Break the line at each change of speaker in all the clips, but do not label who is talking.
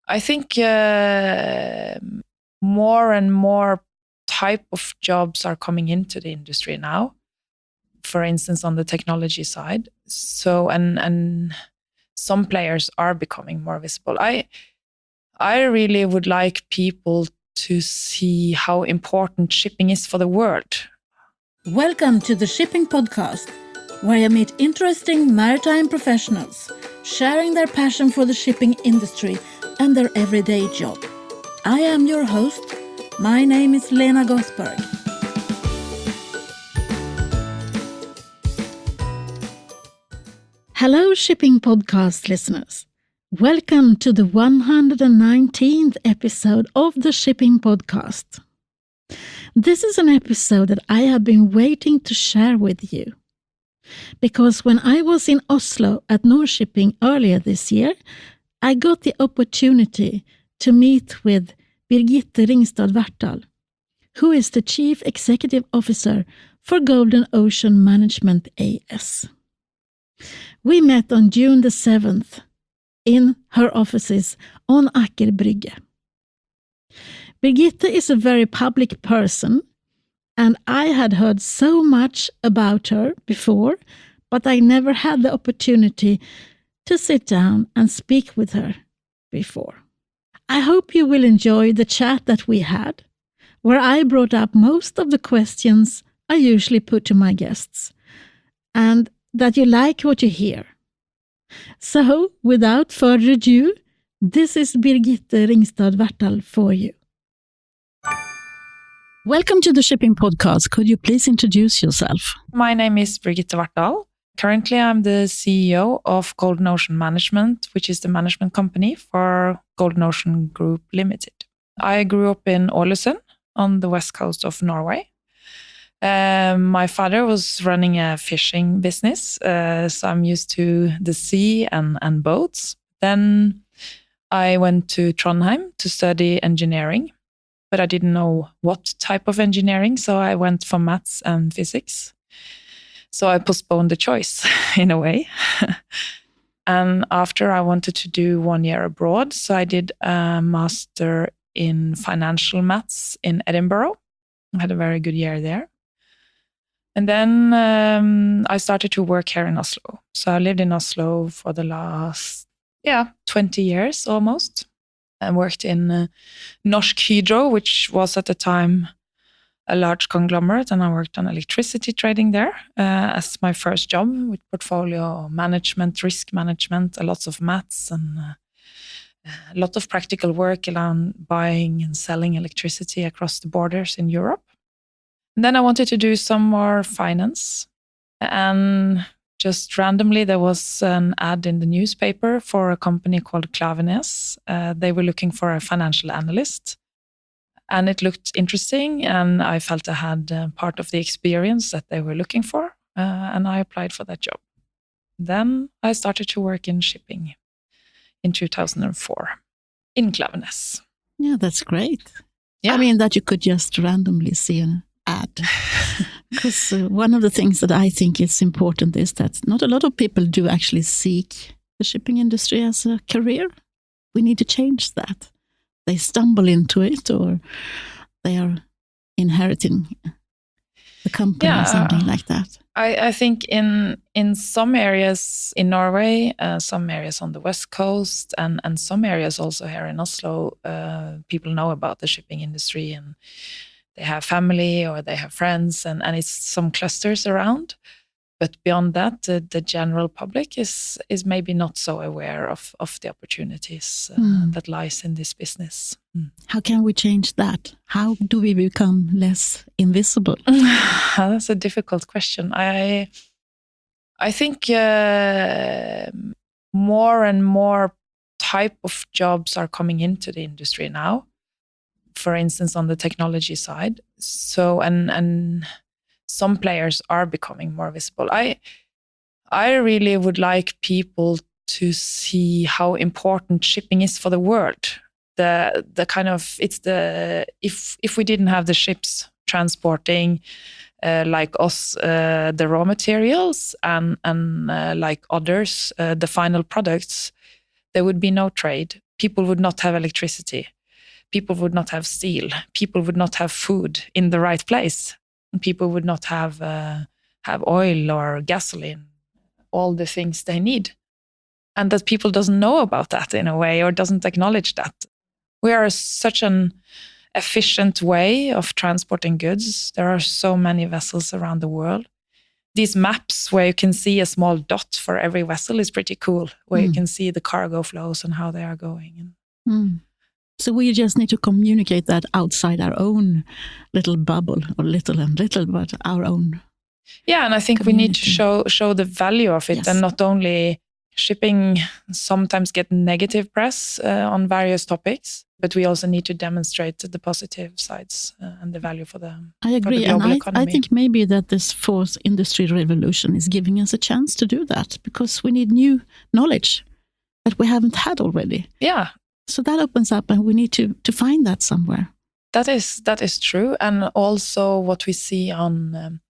I think more and more type of jobs are coming into the industry now. For instance, on the technology side. So, and some players are becoming more visible. I really would like people to see how important shipping is for the world.
Welcome to the Shipping Podcast, where I meet interesting maritime professionals sharing their passion for the shipping industry and their everyday job. I am your host. My name is Lena. Hello, Shipping Podcast listeners. Welcome to the 119th episode of the Shipping Podcast. This is an episode that I have been waiting to share with you. Because when I was in Oslo at Nor-Shipping earlier this year, I got the opportunity to meet with Birgitte Ringstad Vartdal, who is the Chief Executive Officer for Golden Ocean Management AS. We met on June the 7th in her offices on Aker Brygge. Birgitte is a very public person, and I had heard so much about her before, but I never had the opportunity to sit down and speak with her before. I hope you will enjoy the chat that we had, where I brought up most of the questions I usually put to my guests, and that you like what you hear. So, without further ado, this is Birgitte Ringstad Vartdal for you. Welcome to the Shipping Podcast. Could you please introduce yourself?
My name is Birgitte Vartdal. Currently, I'm the CEO of Golden Ocean Management, which is the management company for Golden Ocean Group Limited. I grew up in Ålesund on the west coast of Norway. My father was running a fishing business, so I'm used to the sea and boats. Then I went to Trondheim to study engineering, but I didn't know what type of engineering, so I went for maths and physics. So I postponed the choice in a way. And after I wanted to do 1 year abroad, so I did a master in financial maths in Edinburgh. I had a very good year there. And then I started to work here in Oslo. So I lived in Oslo for the last, 20 years almost. I worked in Norsk Hydro, which was at the time a large conglomerate, and I worked on electricity trading there as my first job with portfolio management, risk management, lots of maths and a lot of practical work around buying and selling electricity across the borders in Europe. And then I wanted to do some more finance, and just randomly there was an ad in the newspaper for a company called Klaveness. They were looking for a financial analyst, and it looked interesting, and I felt I had part of the experience that they were looking for, and I applied for that job. Then I started to work in shipping in 2004 in Klaveness.
Yeah, that's great.
Yeah.
I mean, that you could just randomly see an ad. Because one of the things that I think is important is that not a lot of people do actually seek the shipping industry as a career. We need to change that. They stumble into it, or they are inheriting the company or something like that.
I think in some areas in Norway, some areas on the west coast, and some areas also here in Oslo, people know about the shipping industry, and they have family or they have friends, and it's some clusters around. But beyond that, the general public is maybe not so aware of the opportunities that lies in this business.
How can we change that? How do we become less invisible?
That's a difficult question. I think more and more type of jobs are coming into the industry now. For instance, on the technology side. So, and some players are becoming more visible. I really would like people to see how important shipping is for the world. The kind of, it's the, if we didn't have the ships transporting like us the raw materials and like others the final products, there would be no trade. people would not have electricity. People would not have steel. People would not have food in the right place. People would not have oil or gasoline, all the things they need. And that people doesn't know about that in a way, or doesn't acknowledge that. We are such an efficient way of transporting goods. There are so many vessels around the world. These maps where you can see a small dot for every vessel is pretty cool, where you can see the cargo flows and how they are going.
So we just need to communicate that outside our own little bubble, or little, but our own.
Yeah, and I think
community.
we need to show the value of it, and not only shipping sometimes get negative press on various topics, but we also need to demonstrate the positive sides and the value for the
I agree,
for the global
and
economy.
I think maybe that this fourth industry revolution is giving us a chance to do that, because we need new knowledge that we haven't had already.
Yeah.
So that opens up, and we need to find that somewhere.
That is true, and also what we see on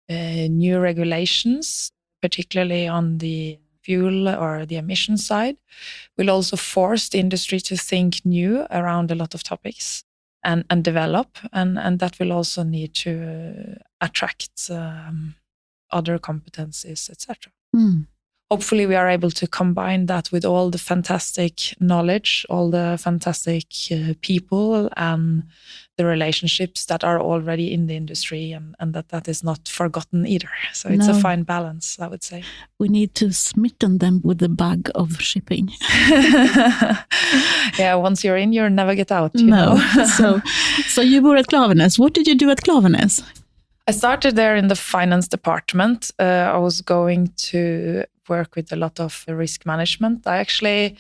new regulations, particularly on the fuel or the emission side, will also force the industry to think new around a lot of topics and develop, and that will also need to attract other competencies, etc. Hopefully we are able to combine that with all the fantastic knowledge, all the fantastic people and the relationships that are already in the industry, and that is not forgotten either. So it's a fine balance, I would say.
We need to smitten them with the bug of shipping.
Yeah, once you're in, you never get out. You know?
So you were at Klaveness. What did you do at Klaveness?
I started there in the finance department. I was going to work with a lot of risk management. I actually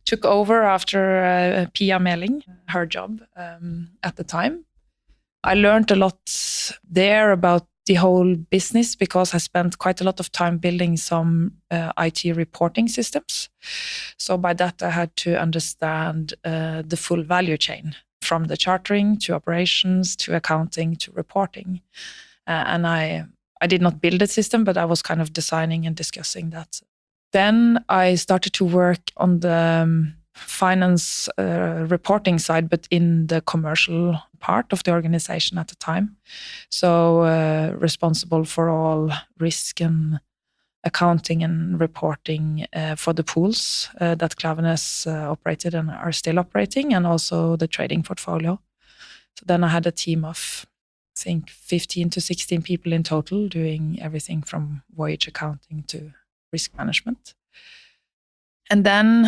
took over after Pia Meling, her job at the time. I learned a lot there about the whole business because I spent quite a lot of time building some IT reporting systems. So by that, I had to understand the full value chain, from the chartering to operations to accounting to reporting. And I did not build a system, but I was kind of designing and discussing that. Then I started to work on the finance reporting side, but in the commercial part of the organization at the time. So responsible for all risk and accounting and reporting for the pools that Klaveness operated and are still operating, and also the trading portfolio. So then I had a team of, I think, 15 to 16 people in total, doing everything from voyage accounting to risk management. And then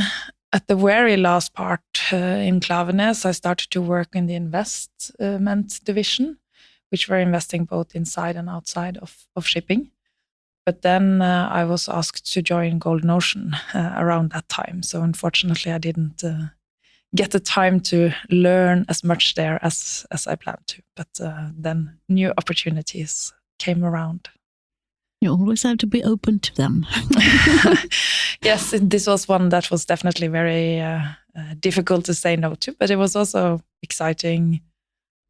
at the very last part in Klaveness, I started to work in the investment division, which were investing both inside and outside of shipping. But then I was asked to join Golden Ocean around that time. So unfortunately, I didn't get the time to learn as much there as I planned to. But then new opportunities came around.
You always have to be open to them.
Yes, this was one that was definitely very difficult to say no to, but it was also exciting,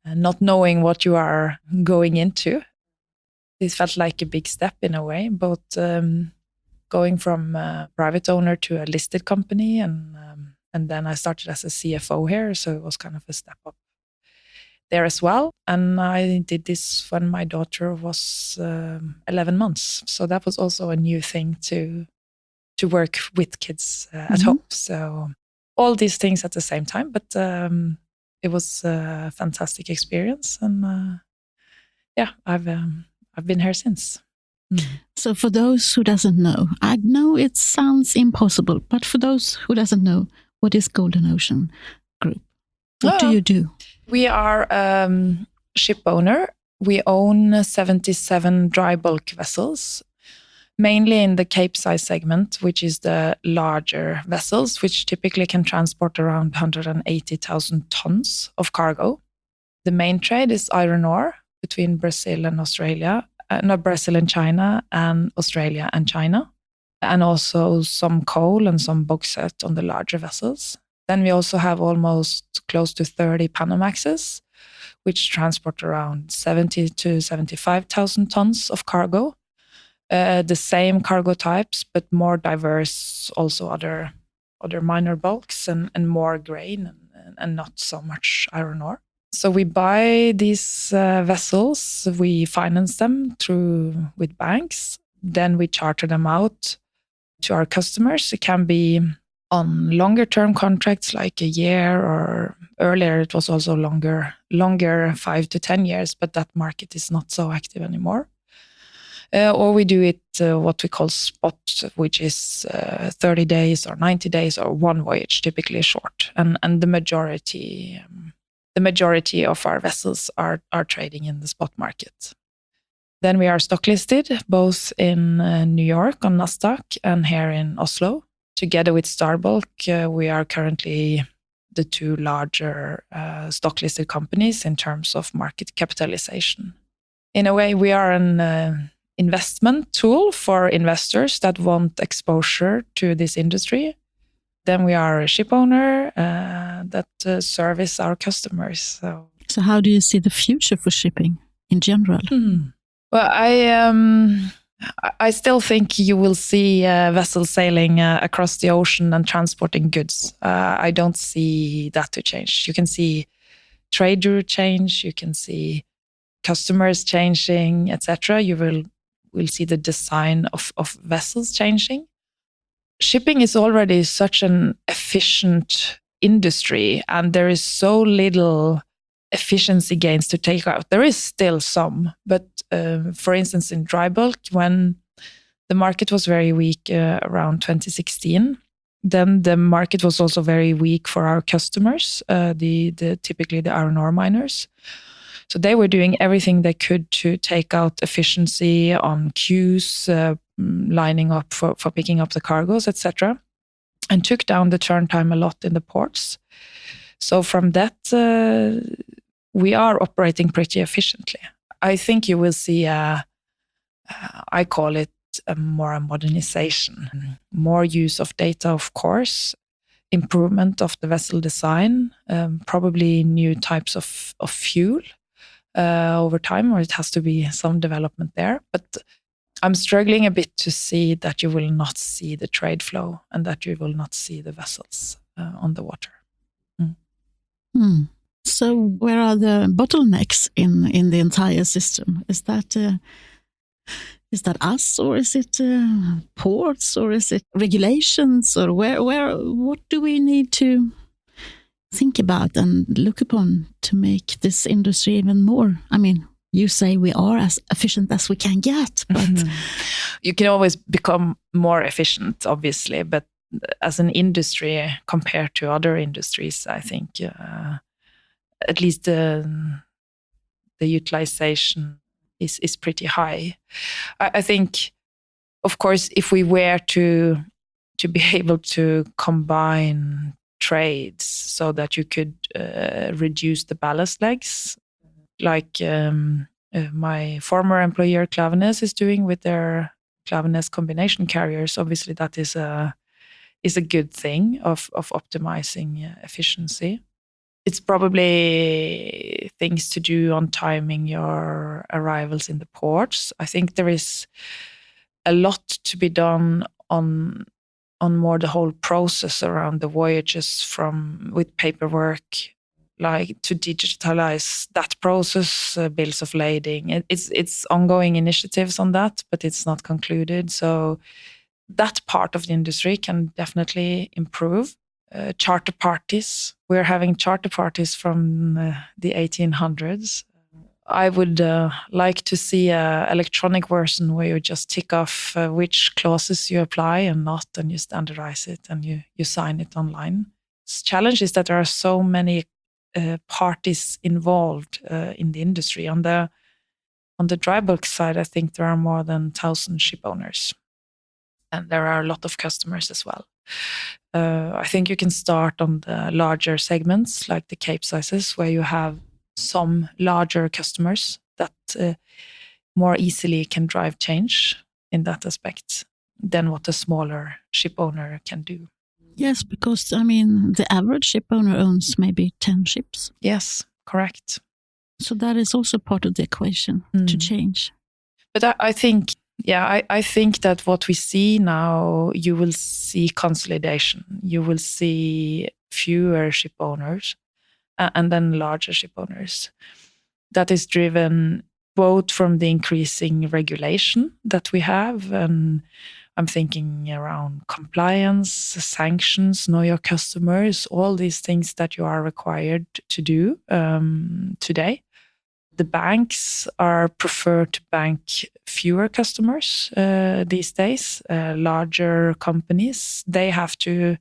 not knowing what you are going into. It felt like a big step in a way, both going from a private owner to a listed company, and then I started as a CFO here, so it was kind of a step up there as well. And I did this when my daughter was 11 months. So that was also a new thing to work with kids at home. So all these things at the same time, but it was a fantastic experience. And yeah, I've been here since.
So for those who doesn't know, I know it sounds impossible, but for those who doesn't know, what is Golden Ocean Group? What do you do?
We are ship owner. We own 77 dry bulk vessels, mainly in the Capesize segment, which is the larger vessels, which typically can transport around 180,000 tons of cargo. The main trade is iron ore between Brazil and Australia, not Brazil and China, and Australia and China, and also some coal and some bauxite on the larger vessels. Then we also have almost close to 30 Panamaxes, which transport around 70 to 75,000 tons of cargo. The same cargo types, but more diverse, also other other minor bulks and more grain and not so much iron ore. So we buy these vessels, we finance them with banks, then we charter them out to our customers. It can be on longer term contracts like a year, or earlier it was also longer 5 to 10 years, but that market is not so active anymore. Or we do it what we call spot, which is 30 days or 90 days or one voyage, typically short. And the majority of our vessels are trading in the spot market. Then we are stock listed both in New York on Nasdaq and here in Oslo. Together with Starbulk, we are currently the two larger stock listed companies in terms of market capitalization. In a way, we are an investment tool for investors that want exposure to this industry. Then we are a ship owner that service our customers.
So how do you see the future for shipping in general?
Well, I still think you will see vessels sailing across the ocean and transporting goods. I don't see that to change. You can see trade route change, you can see customers changing, etc. You will see the design of vessels changing. Shipping is already such an efficient industry, and there is so little efficiency gains to take out. There is still some, but for instance, in dry bulk, when the market was very weak around 2016, then the market was also very weak for our customers, typically the iron ore miners. So they were doing everything they could to take out efficiency on queues, lining up for picking up the cargoes, etc., and took down the turn time a lot in the ports. So from that, we are operating pretty efficiently. I think you will see I call it a modernization, more use of data, of course, improvement of the vessel design, probably new types of fuel over time, or it has to be some development there. But I'm struggling a bit to see that you will not see the trade flow and that you will not see the vessels on the water.
So where are the bottlenecks in the entire system? Is that us, or is it ports, or is it regulations, or what do we need to think about and look upon to make this industry even more? I mean, you say we are as efficient as we can get, but
you can always become more efficient, obviously, but as an industry compared to other industries, I think at least the utilization is pretty high. I think, of course, if we were to be able to combine trades so that you could reduce the ballast legs, like my former employer Klaveness is doing with their Klaveness combination carriers, obviously that is a good thing of optimizing efficiency. It's probably things to do on timing your arrivals in the ports. I think there is a lot to be done on more the whole process around the voyages with paperwork, like to digitalize that process, bills of lading. It's ongoing initiatives on that, but it's not concluded. So that part of the industry can definitely improve. Charter parties. We're having charter parties from the 1800s. I would like to see an electronic version where you just tick off which clauses you apply and not, and you standardize it and you sign it online. The challenge is that there are so many parties involved in the industry. On the dry bulk side, I think there are more than 1,000 ship owners, and there are a lot of customers as well. I think you can start on the larger segments, like the Capesizes, where you have some larger customers that more easily can drive change in that aspect than what a smaller ship owner can do.
Yes, because, I mean, the average ship owner owns maybe 10 ships.
Yes, correct.
So that is also part of the equation to change.
But I think Yeah, I think that what we see now, you will see consolidation. You will see fewer ship owners and then larger ship owners. That is driven both from the increasing regulation that we have, and I'm thinking around compliance, sanctions, know your customers, all these things that you are required to do today. The banks are preferred to bank fewer customers these days. Larger companies, they have to,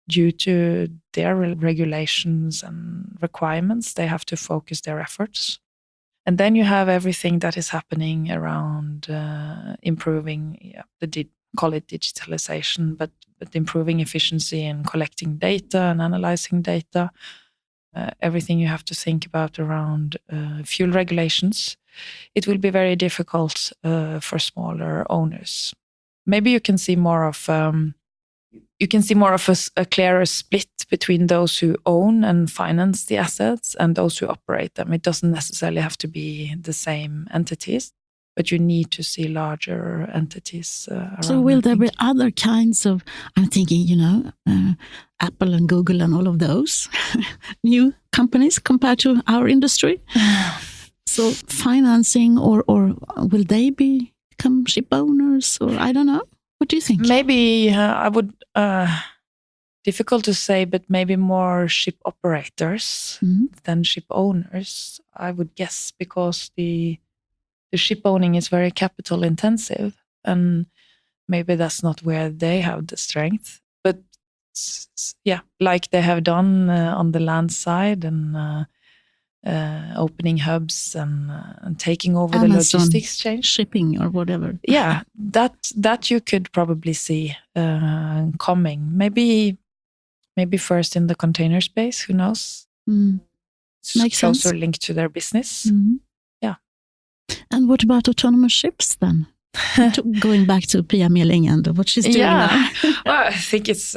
due to their regulations and requirements, they have to focus their efforts. And then you have everything that is happening around improving, call it digitalization, but improving efficiency in collecting data and analyzing data. Everything you have to think about around fuel regulations. It will be very difficult for smaller owners. Maybe you can see more of a clearer split between those who own and finance the assets and those who operate them. It doesn't necessarily have to be the same entities, but you need to see larger entities around.
So will there be other kinds of, I'm thinking, Apple and Google and all of those new companies compared to our industry? So financing or will they become ship owners, or I don't know? What do you think?
Maybe I would, difficult to say, but maybe more ship operators than ship owners, I would guess, because the ship owning is very capital intensive, and maybe that's not where they have the strength. But yeah, like they have done on the land side and opening hubs and taking over Amazon, the logistics chain,
shipping or whatever.
Yeah, that you could probably see coming. Maybe first in the container space. Who knows?
Makes
closer
sense.
Linked to their business. Yeah.
And what about autonomous ships then? Going back to Pia Meling and what she's doing now.
Well, I think it's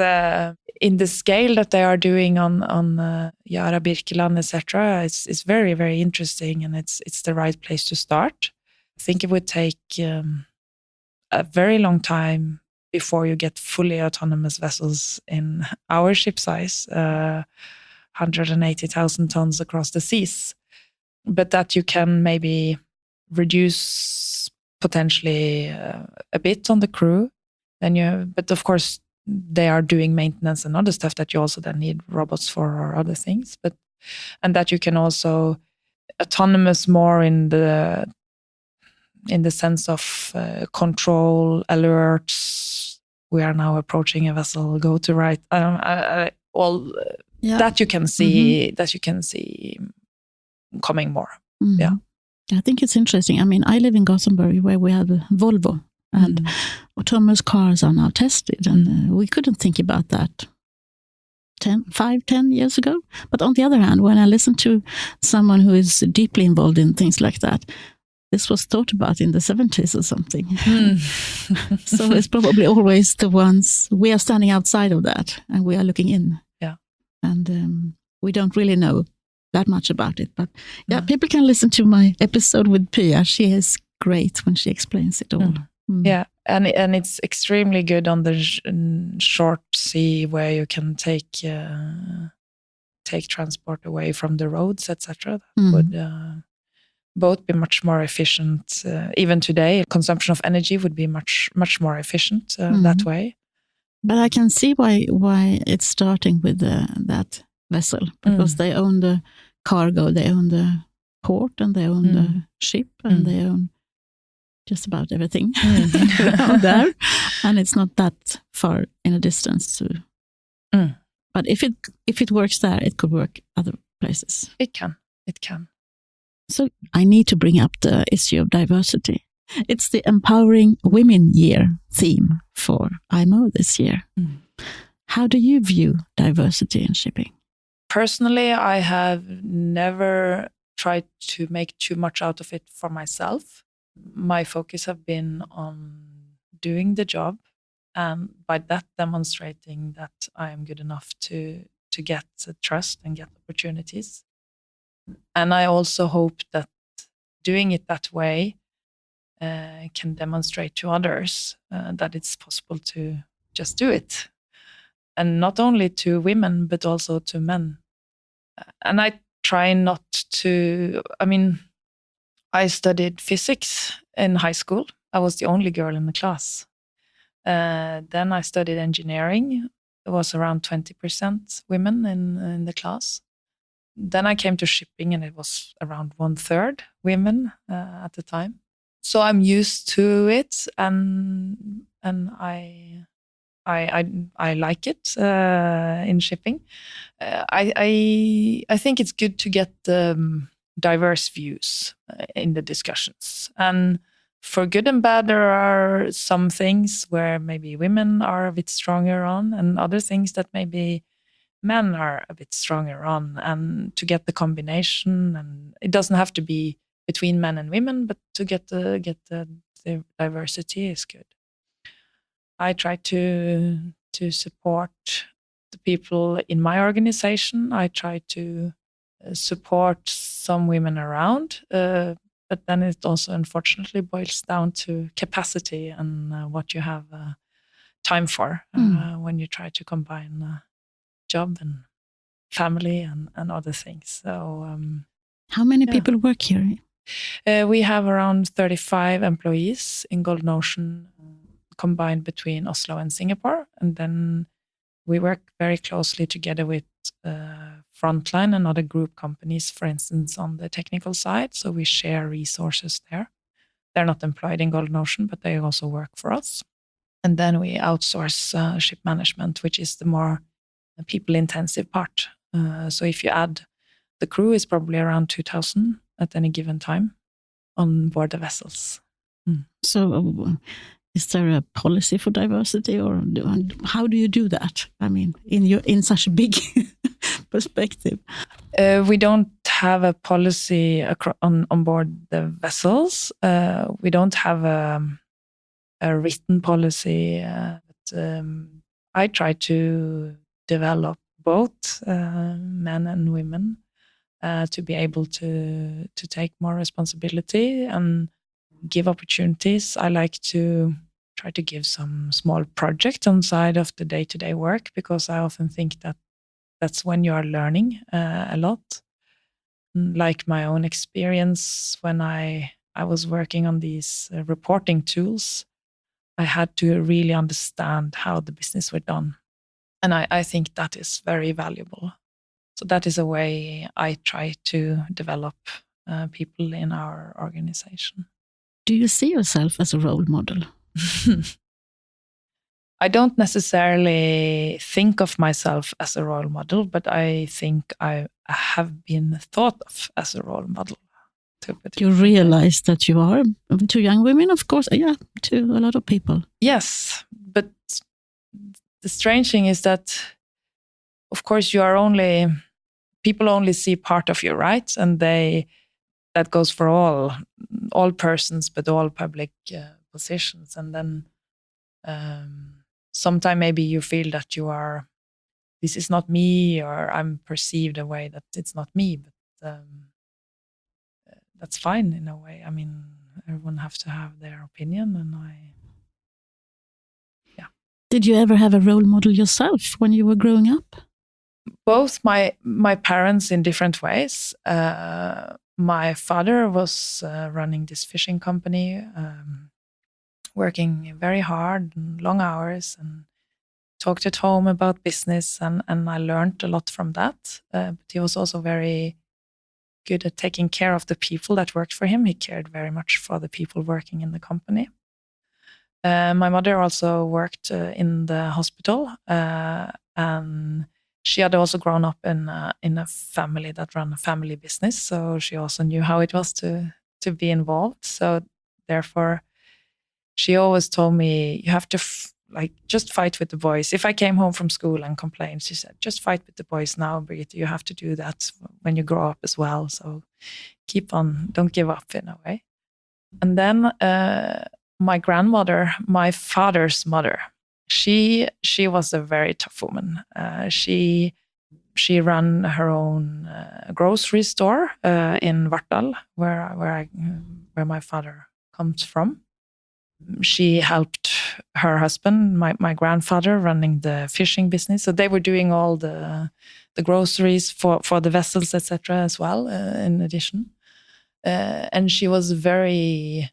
in the scale that they are doing on Yara, Birkeland, etc. It's very, very interesting, and it's the right place to start. I think it would take a very long time before you get fully autonomous vessels in our ship size, 180,000 tons across the seas. But that you can maybe reduce potentially a bit on the crew. But of course, they are doing maintenance and other stuff that you also then need robots for or other things. And that you can also autonomous more in the sense of control alerts. We are now approaching a vessel. Go to right. That you can see. That you can see coming more. Yeah.
I think it's interesting. I mean, I live in Gothenburg where we have Volvo, and autonomous cars are now tested, and we couldn't think about that 10 years ago. But on the other hand, when I listen to someone who is deeply involved in things like that, this was thought about in the 70s or something. So it's probably always the ones, we are standing outside of that and we are looking in.
Yeah.
And we don't really know that much about it. But yeah, people can listen to my episode with Pia. She is great when she explains it all.
Yeah, and it's extremely good on the short sea where you can take transport away from the roads, etc. That would both be much more efficient. Even today, consumption of energy would be much more efficient that way.
But I can see why it's starting with that vessel, because they own the cargo, they own the port, and they own the ship, and they own just about everything around there, and it's not that far in a distance to. But if it works there, it could work other places.
It can.
So I need to bring up the issue of diversity. It's the Empowering Women Year theme for IMO this year. How do you view diversity in shipping?
Personally, I have never tried to make too much out of it for myself. My focus have been on doing the job, and by that demonstrating that I am good enough to get trust and get opportunities. And I also hope that doing it that way can demonstrate to others that it's possible to just do it. And not only to women, but also to men. And I try not to, I studied physics in high school. I was the only girl in the class. Then I studied engineering. It was around 20% women in the class. Then I came to shipping, and it was around 1/3 women at the time. So I'm used to it, and I like it in shipping. I think it's good to get diverse views in the discussions. And for good and bad, there are some things where maybe women are a bit stronger on, and other things that maybe men are a bit stronger on. And to get the combination, and it doesn't have to be between men and women, but to get the diversity is good. I try to support the people in my organization. I try to support some women around, but then it also unfortunately boils down to capacity and what you have time for when you try to combine job and family and other things. So,
how many people work here?
We have around 35 employees in Golden Ocean, combined between Oslo and Singapore. And then we work very closely together with Frontline and other group companies, for instance, on the technical side. So we share resources there. They're not employed in Golden Ocean, but they also work for us. And then we outsource ship management, which is the more people-intensive part. So if you add the crew, is probably around 2,000 at any given time on board the vessels.
So is there a policy for diversity, or how do you do that? I mean, in such a big perspective.
We don't have a policy on board the vessels. We don't have a written policy. But I try to develop both men and women to be able to take more responsibility and give opportunities. I like to try to give some small project on side of the day-to-day work, because I often think that that's when you are learning a lot. Like my own experience when I was working on these reporting tools, I had to really understand how the business were done. And I think that is very valuable. So that is a way I try to develop people in our organization.
Do you see yourself as a role model?
I don't necessarily think of myself as a role model, but I think I have been thought of as a role model.
You realize that you are to young women, of course, yeah, to a lot of people.
Yes, but the strange thing is that, of course, people only see part of you, right? And that goes for all persons, but all public positions. And then sometime maybe you feel that this is not me, or I'm perceived a way that it's not me, but that's fine in a way. I mean, everyone have to have their opinion, and yeah.
Did you ever have a role model yourself when you were growing up?
Both my parents in different ways. My father was running this fishing company, working very hard and long hours, and talked at home about business, and I learned a lot from that. But he was also very good at taking care of the people that worked for him. He cared very much for the people working in the company. My mother also worked in the hospital, and she had also grown up in a family that ran a family business, so she also knew how it was to be involved. So therefore, she always told me, you have to just fight with the boys. If I came home from school and complained, she said, just fight with the boys now, Birgitte. You have to do that when you grow up as well. So keep on, don't give up in a way. And then my grandmother, my father's mother, she was a very tough woman. She ran her own grocery store in Vartdal, where my father comes from. She helped her husband, my grandfather, running the fishing business. So they were doing all the groceries for the vessels, etc. as well, in addition. And she was very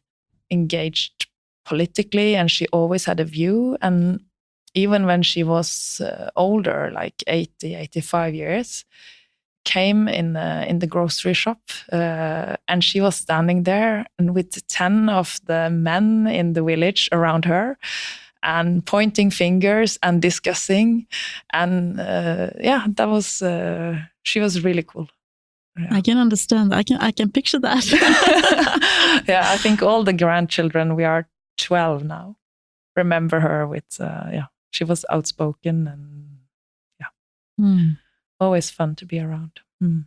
engaged politically, and she always had a view. And even when she was older, like 80, 85 years, came in the grocery shop, and she was standing there and with 10 of the men in the village around her and pointing fingers and discussing. And that was, she was really cool. Yeah.
I can understand. I can picture that.
Yeah, I think all the grandchildren, we are 12 now, remember her with, she was outspoken and always fun to be around.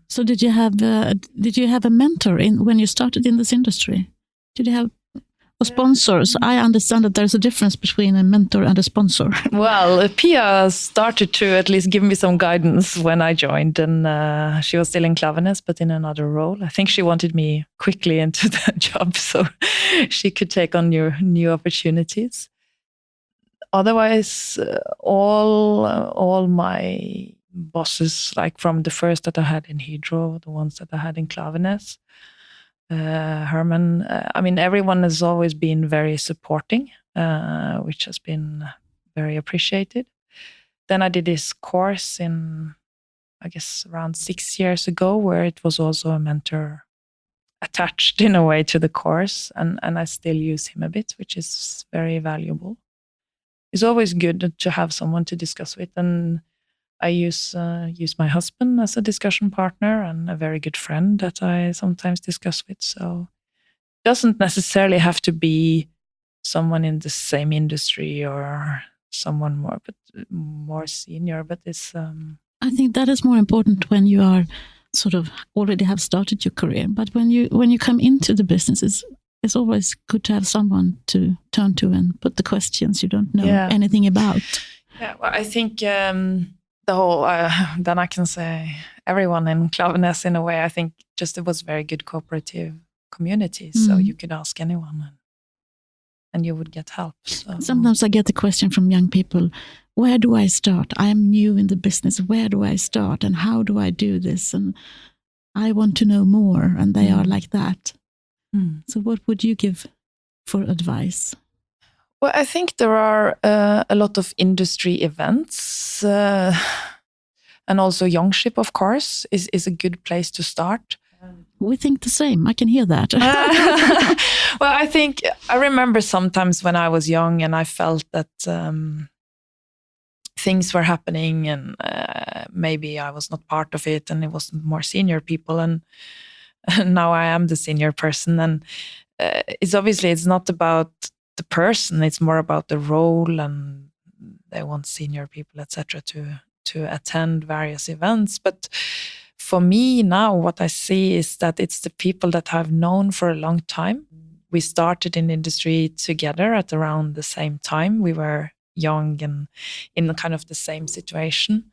So did you have a mentor when you started in this industry? Did you have sponsors? I understand that there's a difference between a mentor and a sponsor.
Well, Pia started to at least give me some guidance when I joined, and she was still in Klaveness, but in another role. I think she wanted me quickly into the job so she could take on new opportunities. Otherwise, all my bosses, like from the first that I had in Hydro, the ones that I had in Klaveness, Herman, everyone has always been very supporting, which has been very appreciated. Then I did this course in, I guess, around 6 years ago, where it was also a mentor attached in a way to the course, and I still use him a bit, which is very valuable. It's always good to have someone to discuss with, and I use my husband as a discussion partner and a very good friend that I sometimes discuss with. So it doesn't necessarily have to be someone in the same industry or someone more senior, but it's.
I think that is more important when you are sort of already have started your career. But when you come into the business, it's always good to have someone to turn to and put the questions you don't know anything about.
Yeah, well, I think the whole, then I can say everyone in Klaveness in a way, I think just it was very good cooperative community. So you could ask anyone and you would get help. So.
Sometimes I get the question from young people, where do I start? I am new in the business. Where do I start? And how do I do this? And I want to know more. And they are like that. So what would you give for advice?
Well, I think there are a lot of industry events, and also Youngship, of course, is a good place to start.
We think the same. I can hear that.
Well, I remember sometimes when I was young and I felt that things were happening and maybe I was not part of it and it was more senior people, and now I am the senior person, and it's not about the person, it's more about the role, and they want senior people, etc., to attend various events. But for me now, what I see is that it's the people that I've known for a long time. We started in industry together at around the same time. We were young and in kind of the same situation,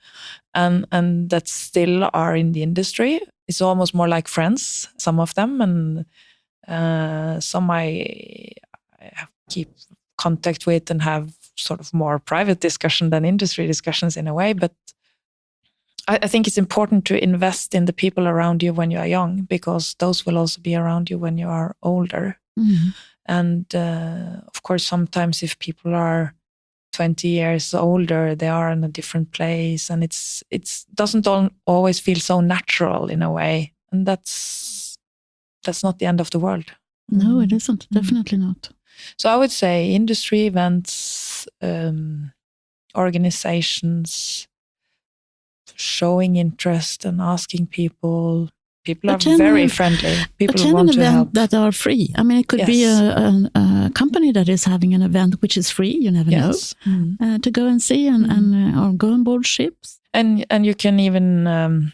and that still are in the industry. It's almost more like friends, some of them, and some I keep contact with and have sort of more private discussion than industry discussions in a way. But I think it's important to invest in the people around you when you are young, because those will also be around you when you are older. And of course, sometimes if people are 20 years older, they are in a different place, and it doesn't always feel so natural in a way, and that's not the end of the world.
No, it isn't. Definitely not.
So I would say industry events, organizations, showing interest and asking people. People are very friendly. People want to help.
That are free. I mean, it could be a company that is having an event which is free. You never know. To go and see and or go on board ships.
And you can even,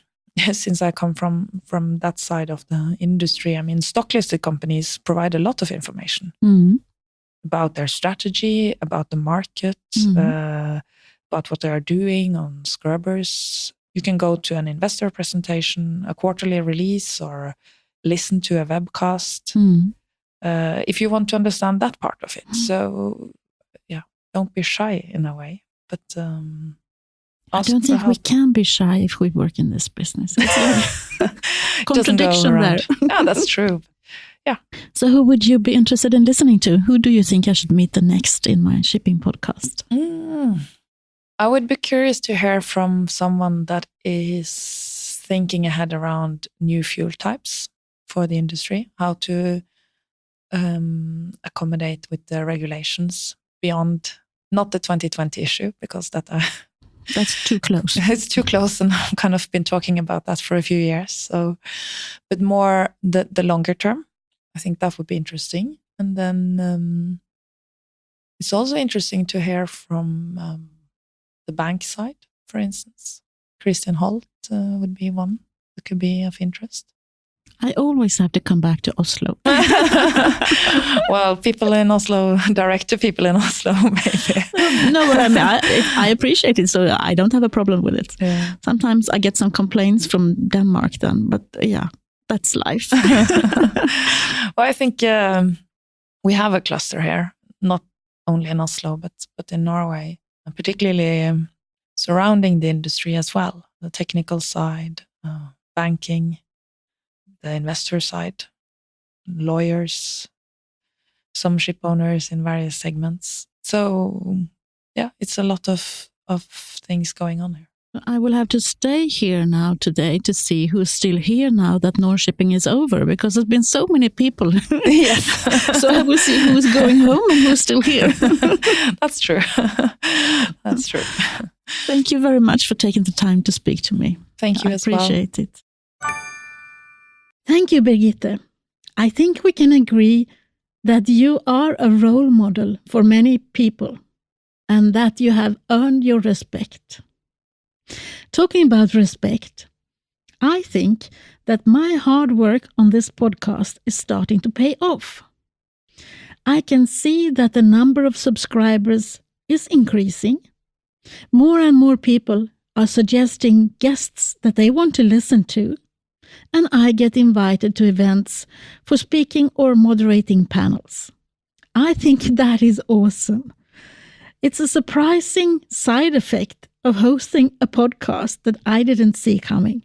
since I come from that side of the industry, I mean, stock-listed companies provide a lot of information about their strategy, about the market, about what they are doing on scrubbers. You can go to an investor presentation, a quarterly release, or listen to a webcast. if you want to understand that part of it. So, yeah, don't be shy in a way. But
I don't think we can be shy if we work in this business. It's like contradiction there.
Yeah, that's true. Yeah.
So who would you be interested in listening to? Who do you think I should meet the next in my shipping podcast?
I would be curious to hear from someone that is thinking ahead around new fuel types for the industry, how to accommodate with the regulations beyond, not the 2020 issue, because
that's too close.
It's too close, and I've kind of been talking about that for a few years. So, but more the longer term, I think that would be interesting. And then it's also interesting to hear from the bank side, for instance. Christian Holt would be one that could be of interest.
I always have to come back to Oslo.
Well, people in Oslo, direct to people in Oslo, maybe.
No, but I mean, I appreciate it, so I don't have a problem with it.
Yeah.
Sometimes I get some complaints from Denmark then, but yeah, that's life.
Well, I think we have a cluster here, not only in Oslo, but in Norway, and particularly surrounding the industry as well, the technical side, banking, the investor side, lawyers, some ship owners in various segments. So, yeah, it's a lot of things going on here.
I will have to stay here now today to see who's still here now that Norrshipping is over, because there's been so many people.
Yes.
So I will see who's going home and who's still here.
That's true. That's true.
Thank you very much for taking the time to speak to me.
Thank you as well.
I appreciate it. Thank you, Birgitte. I think we can agree that you are a role model for many people and that you have earned your respect. Talking about respect, I think that my hard work on this podcast is starting to pay off. I can see that the number of subscribers is increasing. More and more people are suggesting guests that they want to listen to, and I get invited to events for speaking or moderating panels. I think that is awesome. It's a surprising side effect of hosting a podcast that I didn't see coming.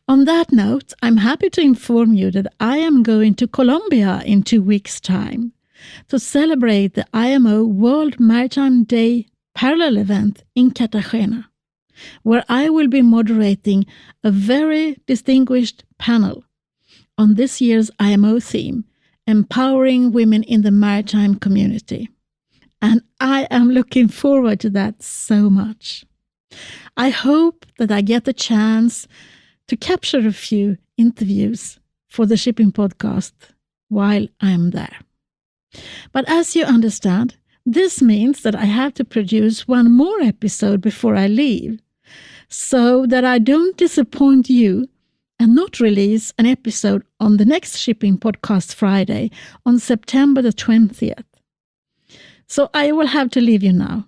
On that note, I'm happy to inform you that I am going to Colombia in 2 weeks' time to celebrate the IMO World Maritime Day parallel event in Cartagena, where I will be moderating a very distinguished panel on this year's IMO theme, Empowering Women in the Maritime Community. And I am looking forward to that so much. I hope that I get the chance to capture a few interviews for the shipping podcast while I'm there. But as you understand, this means that I have to produce one more episode before I leave, so that I don't disappoint you and not release an episode on the next shipping podcast Friday on September the 20th. So I will have to leave you now.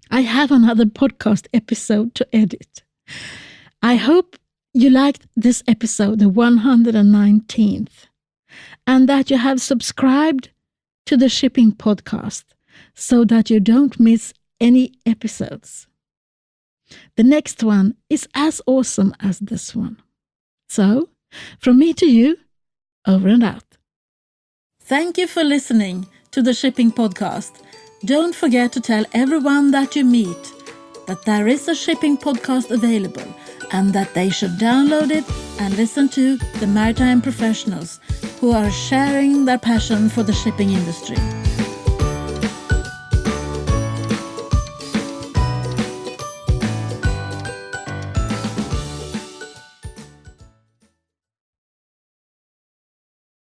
I have another podcast episode to edit. I hope you liked this episode, the 119th, and that you have subscribed to the shipping podcast so that you don't miss any episodes. The next one is as awesome as this one. So, from me to you, over and out. Thank you for listening to the Shipping Podcast. Don't forget to tell everyone that you meet that there is a shipping podcast available and that they should download it and listen to the maritime professionals who are sharing their passion for the shipping industry.